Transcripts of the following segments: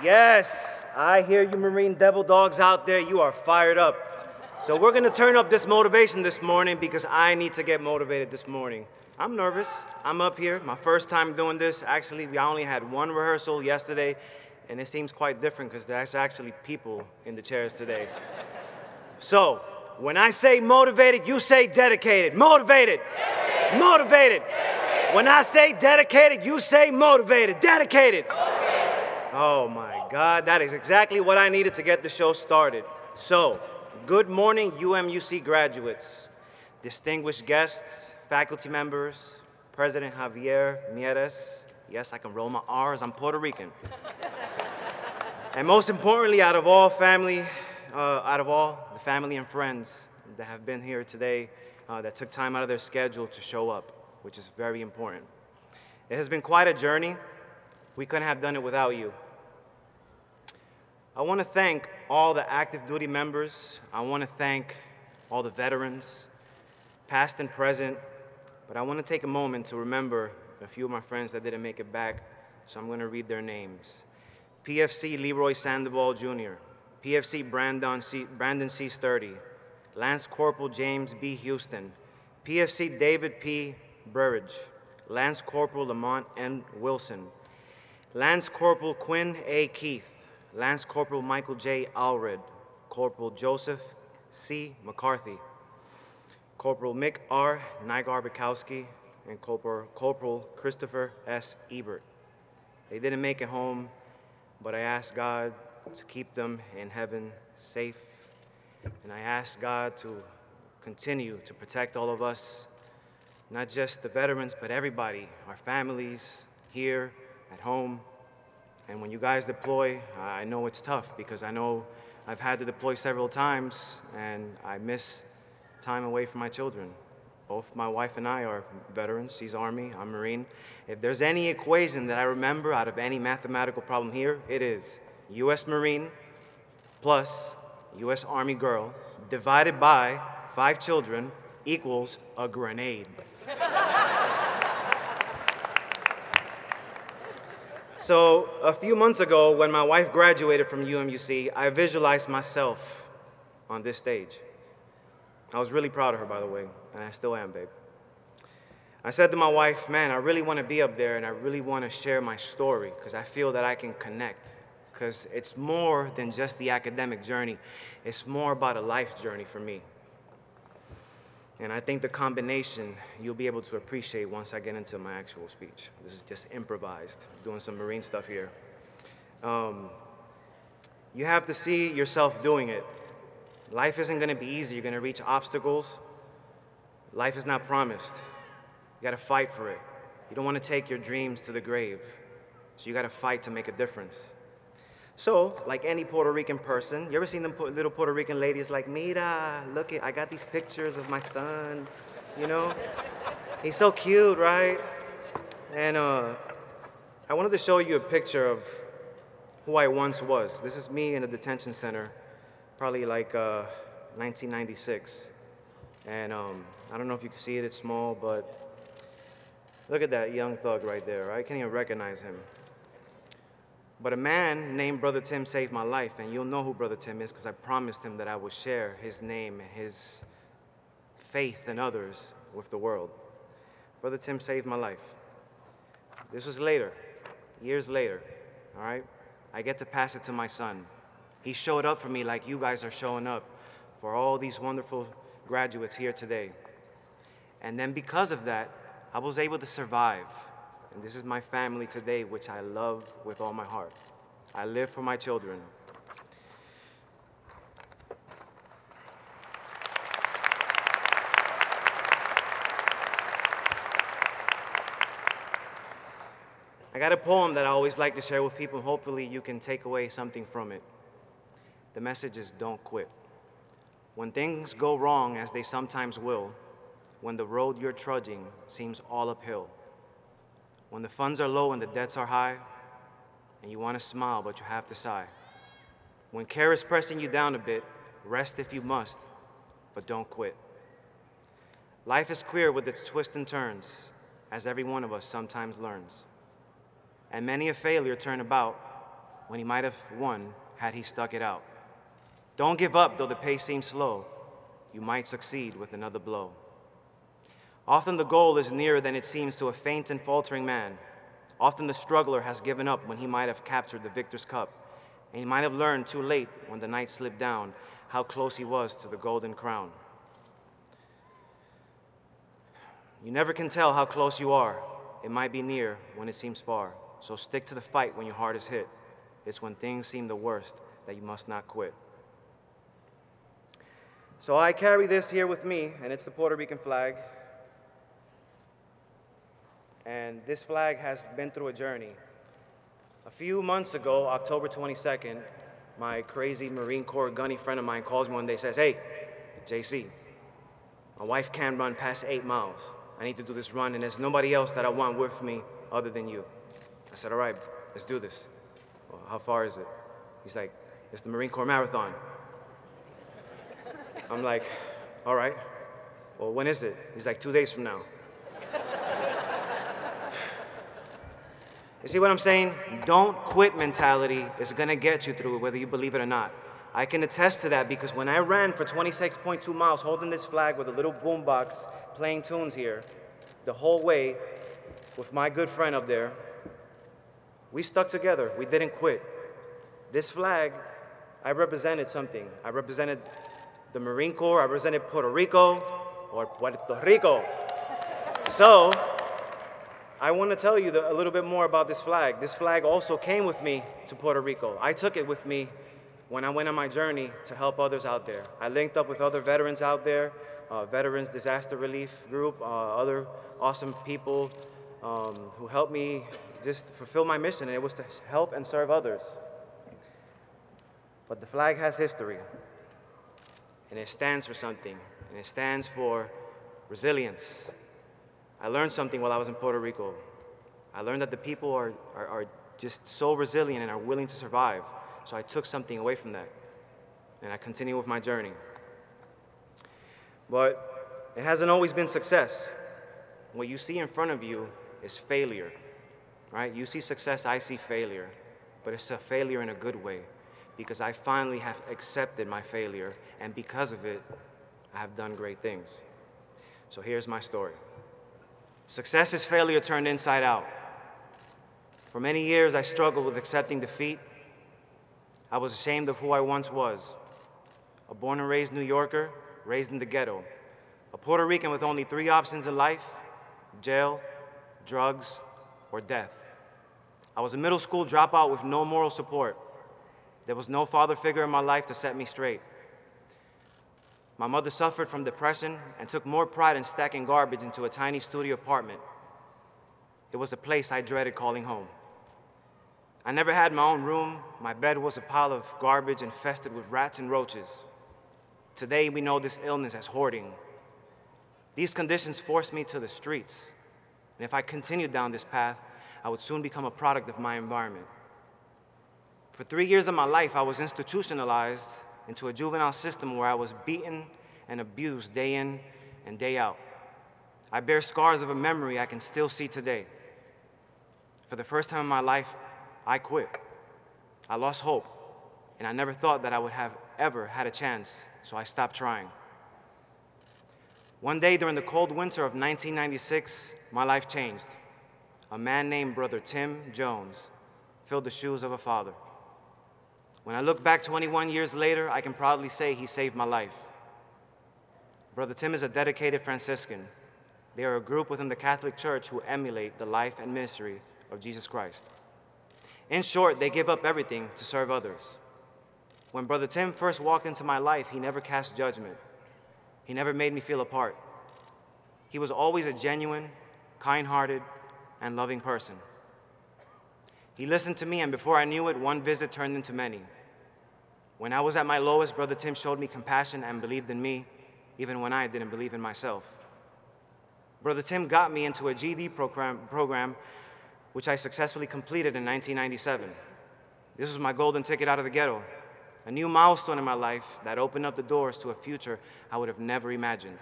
Yes, I hear you Marine Devil Dogs out there. You are fired up. So we're gonna turn up this motivation this morning because I need to get motivated this morning. I'm nervous. I'm up here, my first time doing this. Actually, we only had one rehearsal yesterday, and it seems quite different because there's actually people in the chairs today. So, when I say motivated, you say dedicated. Motivated. Dedicated. Motivated. Dedicated. When I say dedicated, you say motivated. Dedicated. Motivated. Oh my God, that is exactly what I needed to get the show started. So, good morning, UMUC graduates, distinguished guests, faculty members, President Javier Mieres. Yes, I can roll my R's, I'm Puerto Rican. And most importantly, out of all the family and friends that have been here today, that took time out of their schedule to show up, which is very important. It has been quite a journey. We couldn't have done it without you. I want to thank all the active duty members. I want to thank all the veterans, past and present, but I want to take a moment to remember a few of my friends that didn't make it back, so I'm going to read their names. PFC Leroy Sandoval Jr., PFC Brandon C. Sturdy, Lance Corporal James B. Houston, PFC David P. Burridge, Lance Corporal Lamont N. Wilson, Lance Corporal Quinn A. Keith, Lance Corporal Michael J. Allred, Corporal Joseph C. McCarthy, Corporal Mick R. Nygar-Bukowski, and Corporal Christopher S. Ebert. They didn't make it home, but I asked God to keep them in heaven safe, and I asked God to continue to protect all of us, not just the veterans, but everybody, our families here at home. And when you guys deploy, I know it's tough because I know I've had to deploy several times and I miss time away from my children. Both my wife and I are veterans. She's Army, I'm Marine. If there's any equation that I remember out of any mathematical problem here, it is US Marine plus US Army girl divided by 5 children equals a grenade. So a few months ago, when my wife graduated from UMUC, I visualized myself on this stage. I was really proud of her, by the way, and I still am, babe. I said to my wife, man, I really want to be up there and I really want to share my story because I feel that I can connect, because it's more than just the academic journey. It's more about a life journey for me. And I think the combination you'll be able to appreciate once I get into my actual speech. This is just improvised, doing some Marine stuff here. You have to see yourself doing it. Life isn't going to be easy. You're going to reach obstacles. Life is not promised. You got to fight for it. You don't want to take your dreams to the grave. So you got to fight to make a difference. So, like any Puerto Rican person, you ever seen them little Puerto Rican ladies like, mira, look, I got these pictures of my son, you know? He's so cute, right? And I wanted to show you a picture of who I once was. This is me in a detention center, probably like 1996. And I don't know if you can see it, it's small, but look at that young thug right there, right? I can't even recognize him. But a man named Brother Tim saved my life, and you'll know who Brother Tim is because I promised him that I would share his name and his faith in others with the world. Brother Tim saved my life. This was later, years later, all right? I get to pass it to my son. He showed up for me like you guys are showing up for all these wonderful graduates here today. And then because of that, I was able to survive. And this is my family today, which I love with all my heart. I live for my children. I got a poem that I always like to share with people. Hopefully you can take away something from it. The message is don't quit. When things go wrong, as they sometimes will, when the road you're trudging seems all uphill, when the funds are low and the debts are high, and you want to smile but you have to sigh. When care is pressing you down a bit, rest if you must, but don't quit. Life is queer with its twists and turns, as every one of us sometimes learns. And many a failure turn about when he might have won had he stuck it out. Don't give up though the pace seems slow. You might succeed with another blow. Often the goal is nearer than it seems to a faint and faltering man. Often the struggler has given up when he might have captured the victor's cup, and he might have learned too late when the night slipped down how close he was to the golden crown. You never can tell how close you are. It might be near when it seems far. So stick to the fight when your heart is hit. It's when things seem the worst that you must not quit. So I carry this here with me, and it's the Puerto Rican flag. And this flag has been through a journey. A few months ago, October 22nd, my crazy Marine Corps gunny friend of mine calls me one day and says, "Hey, JC, my wife can't run past 8 miles. I need to do this run, and there's nobody else that I want with me other than you." I said, "All right, let's do this." "Well, how far is it?" He's like, "It's the Marine Corps Marathon." I'm like, "All right, well, when is it?" He's like, 2 days from now. You see what I'm saying? Don't quit mentality is gonna get you through it, whether you believe it or not. I can attest to that because when I ran for 26.2 miles holding this flag with a little boombox playing tunes here, the whole way with my good friend up there, we stuck together, we didn't quit. This flag, I represented something. I represented the Marine Corps, I represented Puerto Rico, or Puerto Rico. So, I want to tell you a little bit more about this flag. This flag also came with me to Puerto Rico. I took it with me when I went on my journey to help others out there. I linked up with other veterans out there, Veterans Disaster Relief Group, other awesome people who helped me just fulfill my mission, and it was to help and serve others. But the flag has history, and it stands for something, and it stands for resilience. I learned something while I was in Puerto Rico. I learned that the people are just so resilient and are willing to survive. So I took something away from that, and I continue with my journey. But it hasn't always been success. What you see in front of you is failure, right? You see success, I see failure, but it's a failure in a good way because I finally have accepted my failure, and because of it, I have done great things. So here's my story. Success is failure turned inside out. For many years, I struggled with accepting defeat. I was ashamed of who I once was. A born and raised New Yorker, raised in the ghetto. A Puerto Rican with only 3 options in life: jail, drugs, or death. I was a middle school dropout with no moral support. There was no father figure in my life to set me straight. My mother suffered from depression and took more pride in stacking garbage into a tiny studio apartment. It was a place I dreaded calling home. I never had my own room. My bed was a pile of garbage infested with rats and roaches. Today, we know this illness as hoarding. These conditions forced me to the streets. And if I continued down this path, I would soon become a product of my environment. For 3 years of my life, I was institutionalized into a juvenile system where I was beaten and abused day in and day out. I bear scars of a memory I can still see today. For the first time in my life, I quit. I lost hope, and I never thought that I would have ever had a chance, so I stopped trying. One day during the cold winter of 1996, my life changed. A man named Brother Tim Jones filled the shoes of a father. When I look back 21 years later, I can proudly say he saved my life. Brother Tim is a dedicated Franciscan. They are a group within the Catholic Church who emulate the life and ministry of Jesus Christ. In short, they give up everything to serve others. When Brother Tim first walked into my life, he never cast judgment. He never made me feel apart. He was always a genuine, kind-hearted, and loving person. He listened to me, and before I knew it, one visit turned into many. When I was at my lowest, Brother Tim showed me compassion and believed in me, even when I didn't believe in myself. Brother Tim got me into a GED program which I successfully completed in 1997. This was my golden ticket out of the ghetto, a new milestone in my life that opened up the doors to a future I would have never imagined.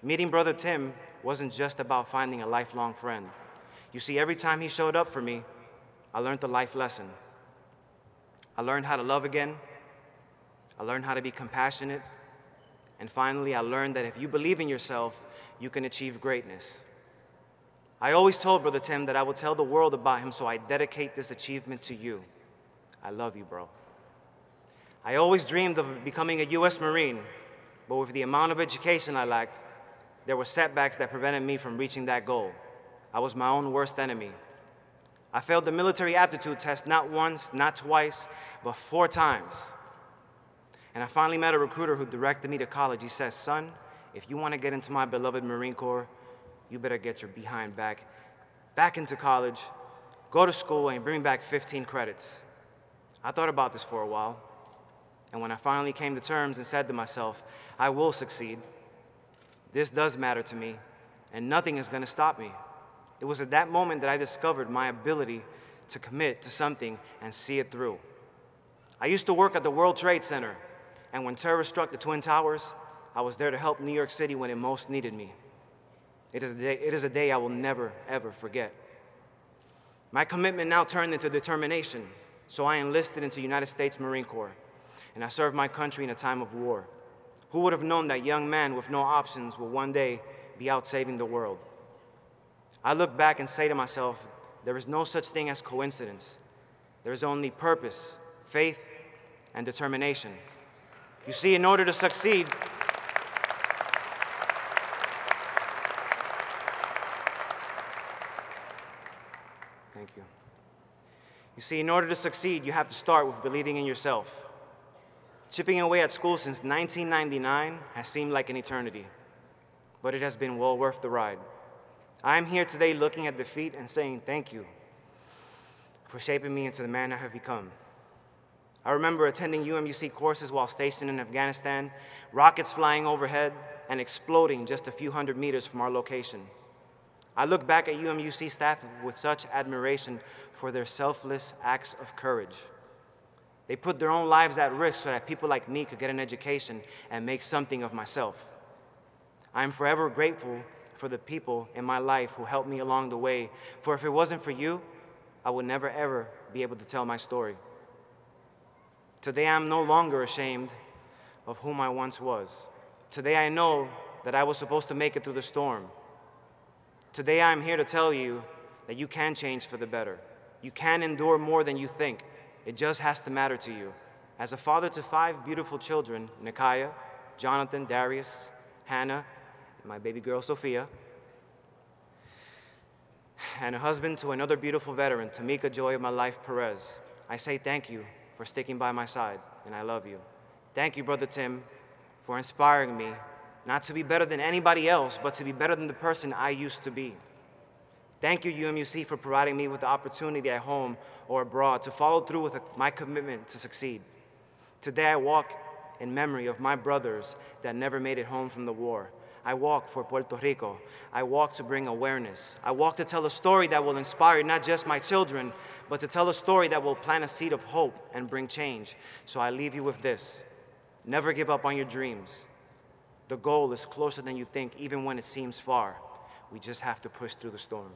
Meeting Brother Tim wasn't just about finding a lifelong friend. You see, every time he showed up for me, I learned a life lesson. I learned how to love again. I learned how to be compassionate. And finally, I learned that if you believe in yourself, you can achieve greatness. I always told Brother Tim that I would tell the world about him, so I dedicate this achievement to you. I love you, bro. I always dreamed of becoming a U.S. Marine, but with the amount of education I lacked, there were setbacks that prevented me from reaching that goal. I was my own worst enemy. I failed the military aptitude test not once, not twice, but 4 times. And I finally met a recruiter who directed me to college. He says, son, if you want to get into my beloved Marine Corps, you better get your behind back into college, go to school, and bring me back 15 credits. I thought about this for a while, and when I finally came to terms and said to myself, I will succeed, this does matter to me, and nothing is going to stop me. It was at that moment that I discovered my ability to commit to something and see it through. I used to work at the World Trade Center, and when terror struck the Twin Towers, I was there to help New York City when it most needed me. It is a day I will never, ever forget. My commitment now turned into determination, so I enlisted into the United States Marine Corps, and I served my country in a time of war. Who would have known that young man with no options will one day be out saving the world? I look back and say to myself, there is no such thing as coincidence. There is only purpose, faith, and determination. You see, in order to succeed, thank you. You see, in order to succeed, you have to start with believing in yourself. Chipping away at school since 1999 has seemed like an eternity, but it has been well worth the ride. I am here today looking at defeat and saying thank you for shaping me into the man I have become. I remember attending UMUC courses while stationed in Afghanistan, rockets flying overhead and exploding just a few hundred meters from our location. I look back at UMUC staff with such admiration for their selfless acts of courage. They put their own lives at risk so that people like me could get an education and make something of myself. I am forever grateful for the people in my life who helped me along the way, for if it wasn't for you, I would never ever be able to tell my story. Today I am no longer ashamed of whom I once was. Today I know that I was supposed to make it through the storm. Today I am here to tell you that you can change for the better. You can endure more than you think. It just has to matter to you. As a father to 5 beautiful children, Nikaya, Jonathan, Darius, Hannah, my baby girl Sophia, and a husband to another beautiful veteran, Tamika Joy of my life, Perez, I say thank you for sticking by my side, and I love you. Thank you, Brother Tim, for inspiring me not to be better than anybody else, but to be better than the person I used to be. Thank you, UMUC, for providing me with the opportunity at home or abroad to follow through with my commitment to succeed. Today I walk in memory of my brothers that never made it home from the war. I walk for Puerto Rico. I walk to bring awareness. I walk to tell a story that will inspire not just my children, but to tell a story that will plant a seed of hope and bring change. So I leave you with this. Never give up on your dreams. The goal is closer than you think, even when it seems far. We just have to push through the storm.